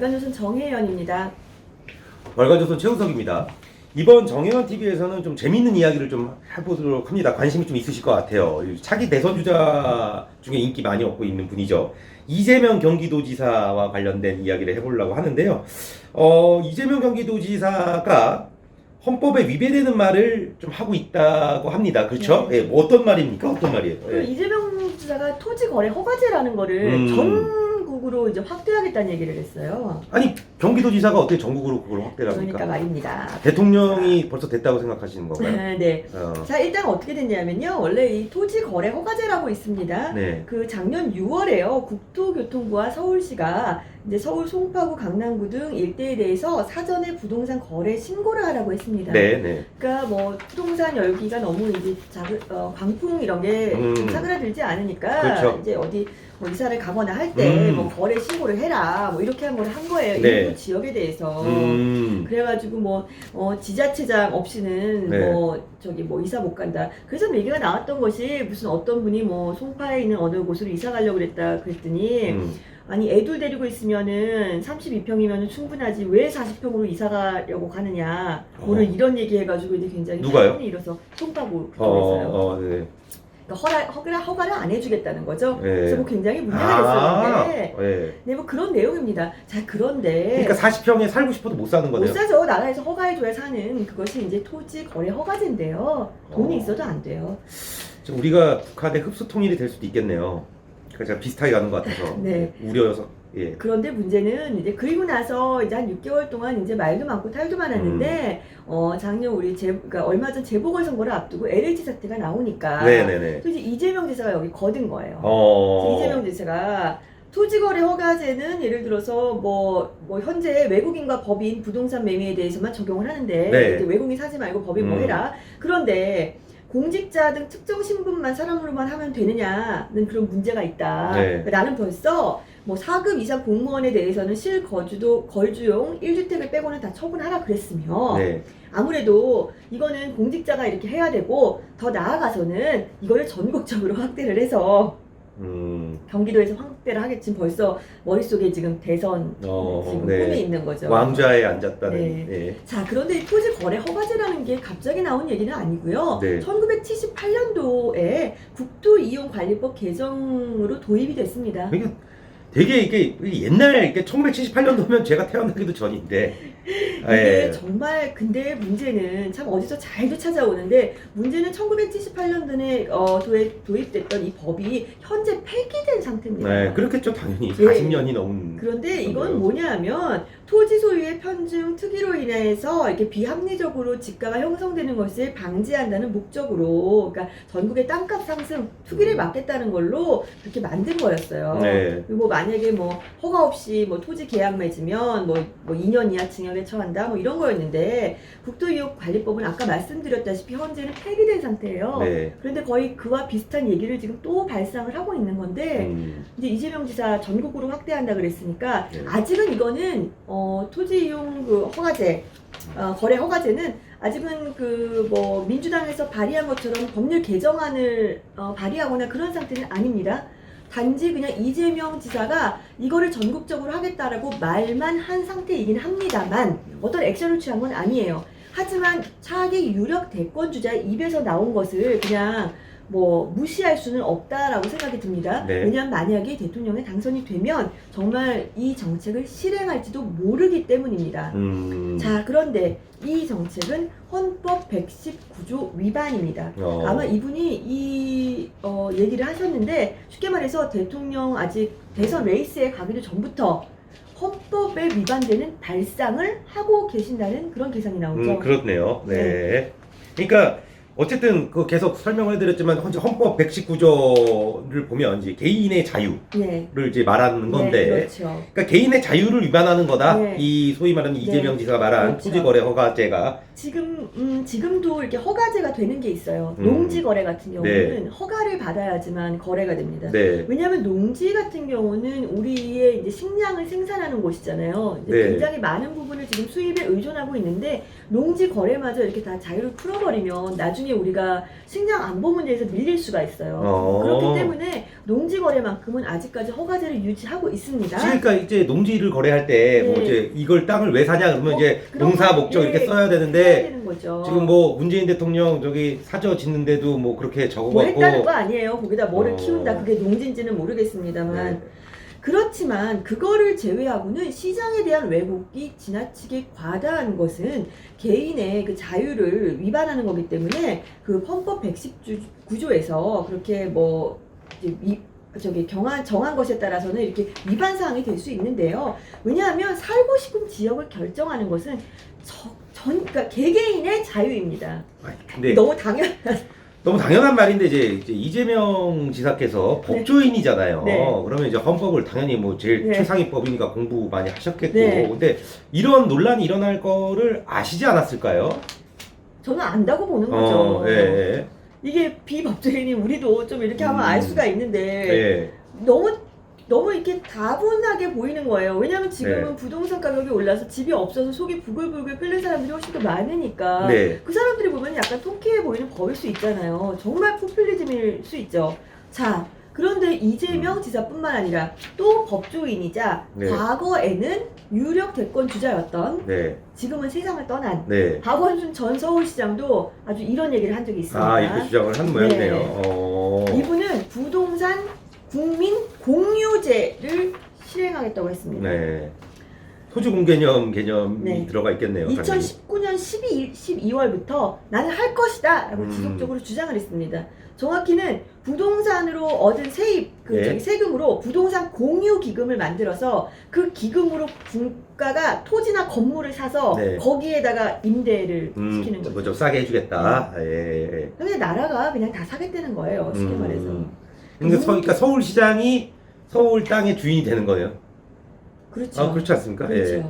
월간조선 정혜연입니다. 월간조선 최우석입니다. 이번 정혜연 TV에서는 좀 재밌는 이야기를 좀 해보도록 합니다. 관심이 좀 있으실 것 같아요. 차기 대선 주자 중에 인기 많이 얻고 있는 분이죠. 이재명 경기도지사와 관련된 이야기를 해보려고 하는데요. 이재명 경기도지사가 헌법에 위배되는 말을 좀 하고 있다고 합니다. 그렇죠? 네. 예, 뭐 어떤 말입니까? 어떤 말이에요? 그 예. 이재명 지사가 토지 거래 허가제라는 거를 전국으로 이제 확대하겠다는 얘기를 했어요. 아니 경기도지사가 어떻게 전국으로 그걸 확대를 합니까? 그러니까 말입니다. 대통령이 벌써 됐다고 생각하시는 건가요? 네. 자, 일단 어떻게 됐냐면요. 원래 이 토지 거래 허가제라고 있습니다. 네. 그 작년 6월에요. 국토교통부와 서울시가 이제 서울 송파구, 강남구 등 일대에 대해서 사전에 부동산 거래 신고를 하라고 했습니다. 네, 네. 그러니까 뭐 부동산 열기가 너무 이제 광풍 이런 게 좀 사그라들지 않으니까 그렇죠. 이제 어디 뭐 이사를 가거나 할 때 뭐 거래 신고를 해라 뭐 이렇게 한 걸 한 거예요. 네. 일부 지역에 대해서. 그래가지고 뭐 지자체장 없이는 네. 뭐 저기 뭐 이사 못 간다. 그래서 얘기가 나왔던 것이 무슨 어떤 분이 뭐 송파에 있는 어느 곳으로 이사 가려고 그랬다 그랬더니 아니 애들 데리고 있으면은 32평이면 충분하지 왜 40평으로 이사 가려고 가느냐 오늘 이런 얘기 해가지고 이제 굉장히 누가요? 사건이 일어서 송파구 그쪽에서요. 네. 그러니까 허가를 안 해주겠다는 거죠. 네. 그래서 뭐 굉장히 문제가 됐었는데 네. 네, 뭐 그런 내용입니다. 자, 그런데 그러니까 40평에 살고 싶어도 못 사는 못 거네요. 사죠. 나라에서 허가해줘야 사는 그것이 이제 토지 거래 허가제인데요. 돈이 있어도 안 돼요. 지금 우리가 북한의 흡수 통일이 될 수도 있겠네요. 그러니까 제가 비슷하게 가는 것 같아서 네. 우려여서. 예. 그런데 문제는 이제 그리고 나서 이제 한 6개월 동안 이제 말도 많고 탈도 많았는데 작년 우리 그러니까 얼마 전 재보궐선거를 앞두고 LH 사태가 나오니까 네네네. 또 이제 이재명 지사가 여기 거둔 거예요. 이재명 지사가 토지거래 허가제는 예를 들어서 뭐 현재 외국인과 법인 부동산 매매에 대해서만 적용을 하는데 네. 이제 외국인 사지 말고 법인 뭐 해라. 그런데 공직자 등 특정 신분만 사람으로만 하면 되느냐는 그런 문제가 있다. 네. 그러니까 나는 벌써 뭐 4급 이상 공무원에 대해서는 실거주용 1주택을 빼고는 다 처분하라 그랬으며 네. 아무래도 이거는 공직자가 이렇게 해야 되고 더 나아가서는 이거를 전국적으로 확대를 해서 경기도에서 확대를 하겠지. 지금 벌써 머릿속에 지금 대선 지금 네. 꿈이 있는 거죠. 왕좌에 앉았다는. 네. 네. 자, 그런데 이 토지 거래 허가제라는 게 갑자기 나온 얘기는 아니고요. 네. 1978년도에 국토이용관리법 개정으로 도입이 됐습니다. 이게 되게 이게 옛날 이게 1978년도면 제가 태어나기도 전인데. 이게 정말 근데 문제는 참 어디서 잘도 찾아오는데 문제는 1978년도에 도입됐던 이 법이 현재 폐기된 상태입니다. 네, 그렇겠죠 당연히. 예. 40년이 넘은. 그런데 이건 건가요? 뭐냐면 토지 소유의 편중 특이로 인해서 이렇게 비합리적으로 집가가 형성되는 것을 방지한다는 목적으로 그러니까 전국의 땅값 상승 투기를 막겠다는 걸로 그렇게 만든 거였어요. 네. 그리고 만약에 뭐 허가 없이 뭐 토지 계약 맺으면 뭐 2년 이하 징역에 처한다 뭐 이런 거였는데 국토이용관리법은 아까 말씀드렸다시피 현재는 폐기된 상태예요. 네. 그런데 거의 그와 비슷한 얘기를 지금 또 발상을 하고 있는 건데 이제 이재명 지사 전국으로 확대한다 그랬으니까 네. 아직은 이거는 토지 이용 그 허가제 거래 허가제는 아직은 그 뭐 민주당에서 발의한 것처럼 법률 개정안을 발의하거나 그런 상태는 아닙니다. 단지 그냥 이재명 지사가 이거를 전국적으로 하겠다라고 말만 한 상태이긴 합니다만 어떤 액션을 취한 건 아니에요. 하지만 차기 유력 대권 주자의 입에서 나온 것을 그냥 뭐 무시할 수는 없다라고 생각이 듭니다. 네. 왜냐하면 만약에 대통령에 당선이 되면 정말 이 정책을 실행할지도 모르기 때문입니다. 자, 그런데 이 정책은 헌법 119조 위반입니다. 아마 이분이 이 얘기를 하셨는데 쉽게 말해서 대통령 아직 대선 레이스에 가기도 전부터 헌법에 위반되는 발상을 하고 계신다는 그런 계산이 나오죠. 그렇네요. 네. 그러니까 어쨌든 그 계속 설명을 해드렸지만 현재 헌법 119조를 보면 이제 개인의 자유를 네. 이제 말하는 건데, 네, 그렇죠. 그러니까 개인의 자유를 위반하는 거다. 네. 이 소위 말하는 이재명 지사가 말한 그렇죠. 토지거래 허가제가. 지금도 이렇게 허가제가 되는 게 있어요. 농지 거래 같은 경우는 네. 허가를 받아야지만 거래가 됩니다. 네. 왜냐하면 농지 같은 경우는 우리의 이제 식량을 생산하는 곳이잖아요. 이제 네. 굉장히 많은 부분을 지금 수입에 의존하고 있는데 농지 거래마저 이렇게 다 자유를 풀어버리면 나중에 나중에 우리가 식량 안보 문제에서 밀릴 수가 있어요. 어. 그렇기 때문에 농지 거래만큼은 아직까지 허가제를 유지하고 있습니다. 그러니까 이제 농지를 거래할 때 뭐 네. 이제 이걸 땅을 왜 사냐 그러면 이제 그런 농사 거, 목적 이렇게 네, 써야 해야 되는데 되는 거죠. 지금 뭐 문재인 대통령 저기 사저 짓는데도 뭐 그렇게 뭐 했다는 거 적어갖고 아니에요. 거기다 뭐를 어. 키운다. 그게 농지인지는 모르겠습니다만. 네. 그렇지만 그거를 제외하고는 시장에 대한 왜곡이 지나치게 과다한 것은 개인의 그 자유를 위반하는 거기 때문에 그 헌법 119조에서 그렇게 뭐 이제 정한 것에 따라서는 이렇게 위반 사항이 될 수 있는데요. 왜냐하면 살고 싶은 지역을 결정하는 것은 그러니까 개개인의 자유입니다. 아니, 근데 너무 당연한 말인데 이제 이재명 지사께서 법조인이잖아요. 네. 그러면 이제 헌법을 당연히 뭐 제일 네. 최상위 법이니까 공부 많이 하셨겠고. 네. 근데 이런 논란이 일어날 거를 아시지 않았을까요? 저는 안다고 보는 거죠. 예, 예. 이게 비법조인이 우리도 좀 이렇게 하면 알 수가 있는데 예. 너무 이렇게 다분하게 보이는 거예요. 왜냐하면 지금은 네. 부동산 가격이 올라서 집이 없어서 속이 부글부글 끓는 사람들이 훨씬 더 많으니까 네. 그 사람들이 보면 약간 통쾌해 보이는 법일 수 있잖아요. 정말 포퓰리즘일 수 있죠. 자, 그런데 이재명 지사뿐만 아니라 또 법조인이자 네. 과거에는 유력 대권 주자였던 네. 지금은 세상을 떠난 네. 박원순 전 서울시장도 아주 이런 얘기를 한 적이 있습니다. 아, 이렇게 주장을 하는 모양이네요. 네. 이분은 부동산 국민 공유제를 실행하겠다고 했습니다. 네. 토지 공개념이 네. 들어가 있겠네요. 당연히. 2019년 12월부터 나는 할 것이다 라고 음. 지속적으로 주장을 했습니다. 정확히는 부동산으로 얻은 세입, 네. 세금으로 부동산 공유 기금을 만들어서 그 기금으로 국가가 토지나 건물을 사서 네. 거기에다가 임대를 시키는 거죠. 뭐좀 싸게 해주겠다. 예. 근데 나라가 그냥 다 사겠다는 거예요. 쉽게 말해서. 그러니까 서울시장이 서울 땅의 주인이 되는 거예요. 그렇죠. 아, 그렇지 않습니까? 그렇죠. 예.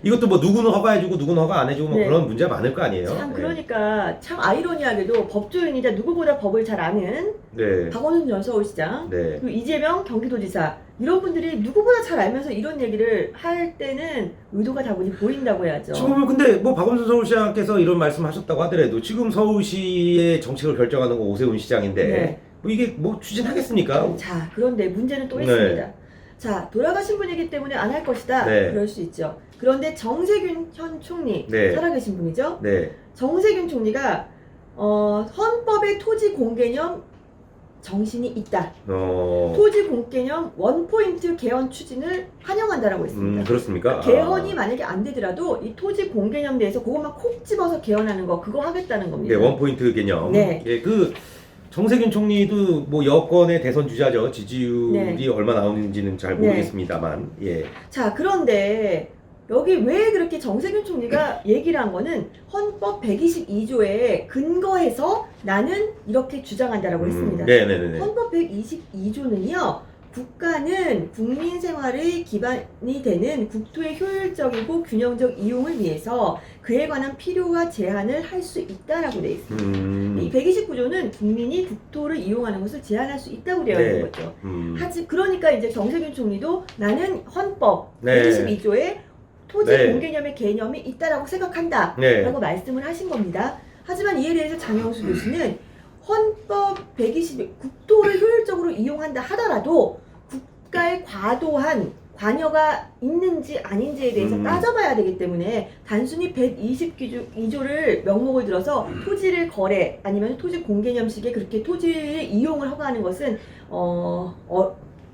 이것도 뭐 누구는 허가해주고 누구는 허가 안 해주고 뭐 네. 그런 문제가 많을 거 아니에요. 참 예. 그러니까 참 아이러니하게도 법조인이자 누구보다 법을 잘 아는 네. 박원순 전 서울시장 네. 그리고 이재명 경기도지사 이런 분들이 누구보다 잘 알면서 이런 얘기를 할 때는 의도가 다분히 보인다고 해야죠. 지금 근데 뭐 박원순 서울시장께서 이런 말씀하셨다고 하더라도 지금 서울시의 정책을 결정하는 거 오세훈 시장인데 네. 뭐 이게 뭐 추진하겠습니까? 자, 그런데 문제는 또 네. 있습니다. 자, 돌아가신 분이기 때문에 안 할 것이다. 네. 그럴 수 있죠. 그런데 정세균 현 총리, 네. 살아계신 분이죠. 네. 정세균 총리가 헌법의 토지 공개념 정신이 있다. 토지 공개념 원포인트 개헌 추진을 환영한다라고 했습니다. 그렇습니까? 개헌이 만약에 안 되더라도 이 토지 공개념 대해서 그것만 콕 집어서 개헌하는 거 그거 하겠다는 네, 겁니다. 원포인트 개념. 네. 예, 그 정세균 총리도 뭐 여권의 대선 주자죠. 지지율이 네. 얼마 나오는지는 잘 모르겠습니다만. 예. 자, 그런데 여기 왜 그렇게 정세균 총리가 얘기를 한 거는 헌법 122조에 근거해서 나는 이렇게 주장한다라고 했습니다. 네네네. 헌법 122조는요. 국가는 국민 생활의 기반이 되는 국토의 효율적이고 균형적 이용을 위해서 그에 관한 필요와 제한을 할 수 있다라고 되어 있습니다. 이 129조는 국민이 국토를 이용하는 것을 제한할 수 있다고 되어 있는 네. 거죠. 그러니까 이제 정세균 총리도 나는 헌법 네. 122조에 토지 네. 공개념의 개념이 있다라고 생각한다 네. 라고 말씀을 하신 겁니다. 하지만 이에 대해서 장영수 교수는 헌법 122 국토를 효율적으로 이용한다 하더라도 국가의 과도한 관여가 있는지 아닌지에 대해서 따져봐야 되기 때문에 단순히 122조를 명목을 들어서 토지를 거래 아니면 토지 공개념식의 그렇게 토지의 이용을 허가하는 것은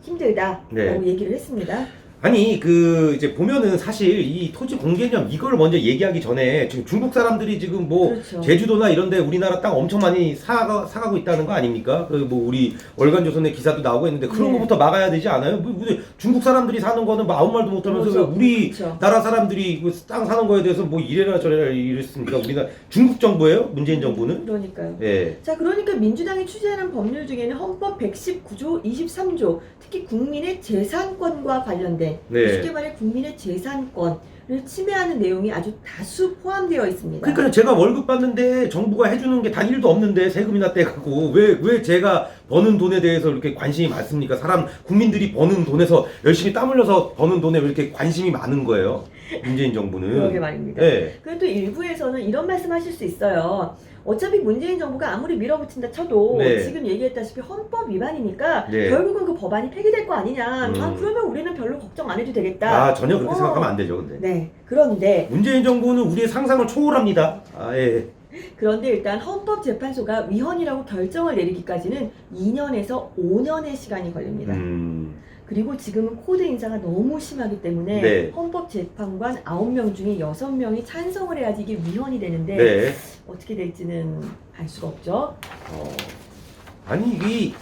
힘들다라고 네. 얘기를 했습니다. 아니 이제 보면은 사실 이 토지 공개념 이걸 먼저 얘기하기 전에 지금 중국 사람들이 지금 뭐 그렇죠. 제주도나 이런데 우리나라 땅 엄청 많이 사가고 있다는 거 아닙니까? 그 뭐 우리 월간조선의 기사도 나오고 있는데 그런 네. 거부터 막아야 되지 않아요? 뭐 중국 사람들이 사는 거는 뭐 아무 말도 못하면서 그렇죠. 왜 우리 그렇죠. 나라 사람들이 그 땅 사는 거에 대해서 뭐 이래라 저래라 이랬습니까? 우리나라 중국 정부예요? 문재인 정부는? 그러니까요. 예. 자, 그러니까 민주당이 추진하는 법률 중에는 헌법 119조, 23조, 특히 국민의 재산권과 관련된 네. 쉽게 말해 국민의 재산권을 침해하는 내용이 아주 다수 포함되어 있습니다. 그러니까 제가 월급 받는데 정부가 해주는 게 단 1도 없는데 세금이나 떼갖고 왜 제가 버는 돈에 대해서 이렇게 관심이 많습니까? 국민들이 버는 돈에서 열심히 땀 흘려서 버는 돈에 왜 이렇게 관심이 많은 거예요? 문재인 정부는. 그러게 말입니다. 네. 그리고 또 일부에서는 이런 말씀하실 수 있어요. 어차피 문재인 정부가 아무리 밀어붙인다 쳐도 네. 지금 얘기했다시피 헌법 위반이니까 네. 결국은 그 법안이 폐기될 거 아니냐. 아, 그러면 우리는 별로 걱정 안 해도 되겠다. 전혀 그렇게 생각하면 안 되죠, 근데. 네. 그런데 문재인 정부는 우리의 상상을 초월합니다. 예. 그런데 일단 헌법재판소가 위헌이라고 결정을 내리기까지는 2년에서 5년의 시간이 걸립니다. 그리고 지금은 코드 인사가 너무 심하기 때문에 네. 헌법재판관 9명 중에 6명이 찬성을 해야지 이게 위헌이 되는데 네. 어떻게 될지는 알 수가 없죠. 아니 이게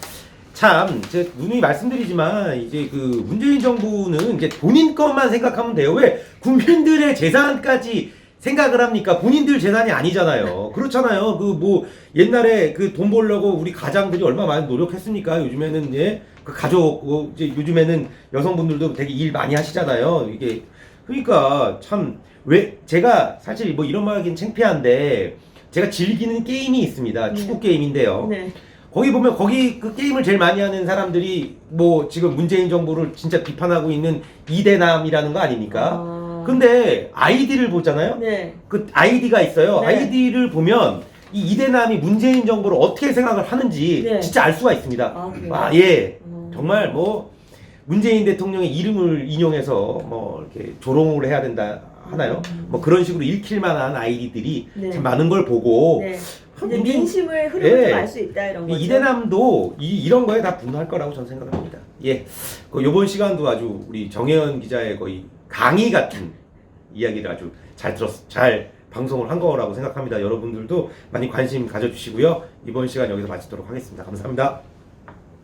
참, 제가 누누이 말씀드리지만 이제 그 문재인 정부는 이제 본인 것만 생각하면 돼요. 왜 국민들의 재산까지 생각을 합니까? 본인들 재산이 아니잖아요. 그렇잖아요. 그 뭐 옛날에 그 돈 벌려고 우리 가장들이 얼마나 많이 노력했습니까? 요즘에는 그 가족 이제 요즘에는 여성분들도 되게 일 많이 하시잖아요. 이게 그러니까 참 왜 제가 사실 뭐 이런 말 하긴 창피한데 제가 즐기는 게임이 있습니다. 축구 게임인데요. 네. 거기 보면 거기 그 게임을 제일 많이 하는 사람들이 뭐 지금 문재인 정부를 진짜 비판하고 있는 이대남이라는 거 아닙니까? 근데 아이디를 보잖아요. 네. 그 아이디가 있어요. 네. 아이디를 보면 이 이대남이 문재인 정부를 어떻게 생각을 하는지 네. 진짜 알 수가 있습니다. 그래요? 예. 정말 뭐 문재인 대통령의 이름을 인용해서 뭐 이렇게 조롱을 해야 된다 하나요? 뭐 그런 식으로 읽힐 만한 아이디들이 네. 참 많은 걸 보고 네. 참 이제 문재인- 민심을 흐름을 예. 좀 알 수 있다 이런 거죠. 이대남도 이런 거에 다 분노할 거라고 저는 생각합니다. 예. 이번 시간도 아주 우리 정혜연 기자의 거의 강의 같은 이야기를 아주 잘 방송을 한 거라고 생각합니다. 여러분들도 많이 관심 가져주시고요. 이번 시간 여기서 마치도록 하겠습니다. 감사합니다.